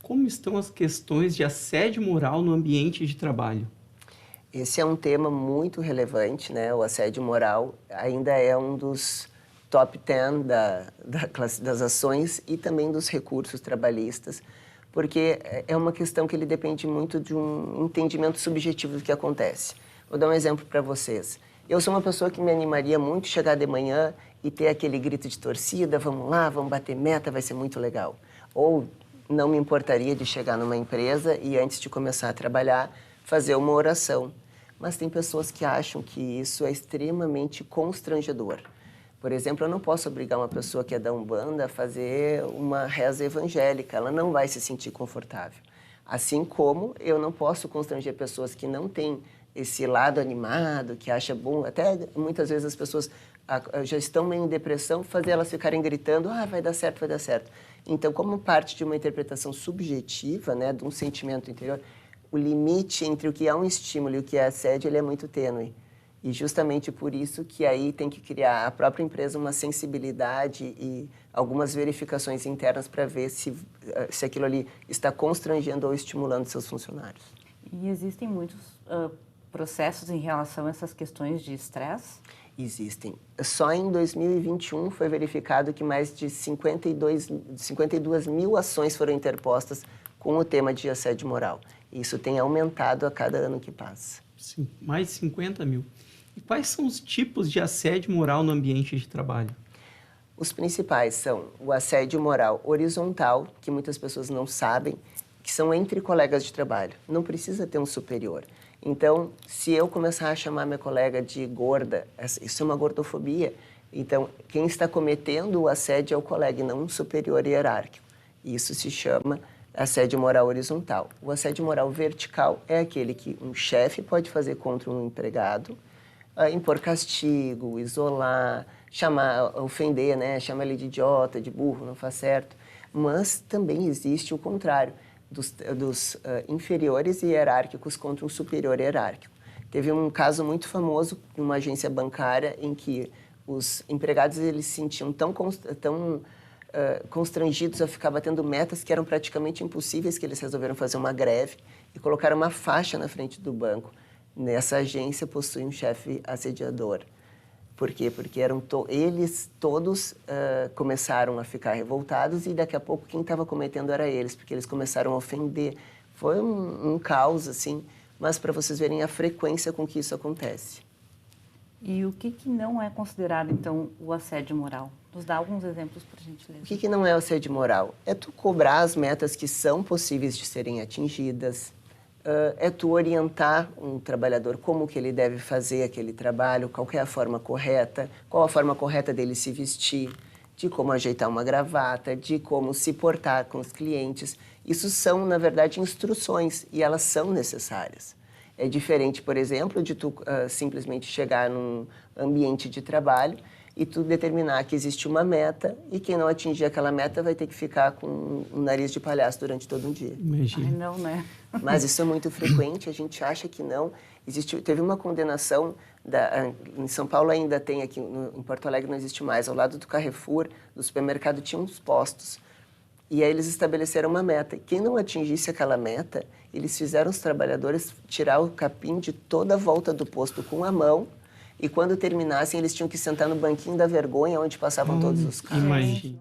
como estão as questões de assédio moral no ambiente de trabalho? Esse é um tema muito relevante, né? O assédio moral ainda é um dos top 10 das ações e também dos recursos trabalhistas, porque é uma questão que ele depende muito de um entendimento subjetivo do que acontece. Vou dar um exemplo para vocês. Eu sou uma pessoa que me animaria muito chegar de manhã e ter aquele grito de torcida, vamos lá, vamos bater meta, vai ser muito legal. Ou não me importaria de chegar numa empresa e antes de começar a trabalhar, fazer uma oração. Mas tem pessoas que acham que isso é extremamente constrangedor. Por exemplo, eu não posso obrigar uma pessoa que é da Umbanda a fazer uma reza evangélica, ela não vai se sentir confortável. Assim como eu não posso constranger pessoas que não têm esse lado animado, que acha bom, até muitas vezes as pessoas já estão meio em depressão, fazer elas ficarem gritando, vai dar certo, vai dar certo. Então, como parte de uma interpretação subjetiva, né, de um sentimento interior, o limite entre o que é um estímulo e o que é assédio, ele é muito tênue. E justamente por isso que aí tem que criar a própria empresa uma sensibilidade e algumas verificações internas para ver se aquilo ali está constrangendo ou estimulando seus funcionários. E existem muitos processos em relação a essas questões de estresse? Existem. Só em 2021 foi verificado que mais de 52 mil ações foram interpostas com o tema de assédio moral. Isso tem aumentado a cada ano que passa. Sim, mais de 50 mil. E quais são os tipos de assédio moral no ambiente de trabalho? Os principais são o assédio moral horizontal, que muitas pessoas não sabem, que são entre colegas de trabalho. Não precisa ter um superior. Então, se eu começar a chamar minha colega de gorda, isso é uma gordofobia. Então, quem está cometendo o assédio é o colega e não um superior hierárquico. Isso se chama assédio moral horizontal. O assédio moral vertical é aquele que um chefe pode fazer contra um empregado, impor castigo, isolar, chamar, ofender, né? Chama ele de idiota, de burro, não faz certo. Mas também existe o contrário, dos inferiores hierárquicos contra um superior hierárquico. Teve um caso muito famoso numa agência bancária em que os empregados eles se sentiam tão constrangidos a ficar batendo metas que eram praticamente impossíveis, que eles resolveram fazer uma greve e colocaram uma faixa na frente do banco. Nessa agência possui um chefe assediador. Por quê? Porque eles todos começaram a ficar revoltados e daqui a pouco quem estava cometendo era eles, porque eles começaram a ofender. Foi um caos, assim, mas para vocês verem a frequência com que isso acontece. E o que não é considerado, então, o assédio moral? Nos dá alguns exemplos para a gente ler. O que não é o assédio moral? É tu cobrar as metas que são possíveis de serem atingidas, é tu orientar um trabalhador como que ele deve fazer aquele trabalho, qual é a forma correta, qual a forma correta dele se vestir, de como ajeitar uma gravata, de como se portar com os clientes. Isso são, na verdade, instruções e elas são necessárias. É diferente, por exemplo, de tu simplesmente chegar num ambiente de trabalho e tu determinar que existe uma meta e quem não atingir aquela meta vai ter que ficar com um nariz de palhaço durante todo um dia. Imagina. Ai, não, né? Mas isso é muito frequente, a gente acha que não. Teve uma condenação, em São Paulo ainda tem, aqui em Porto Alegre não existe mais, ao lado do Carrefour, do supermercado, tinha uns postos. E aí eles estabeleceram uma meta. Quem não atingisse aquela meta, eles fizeram os trabalhadores tirar o capim de toda a volta do posto com a mão e quando terminassem eles tinham que sentar no banquinho da vergonha onde passavam todos os carros. Imagina.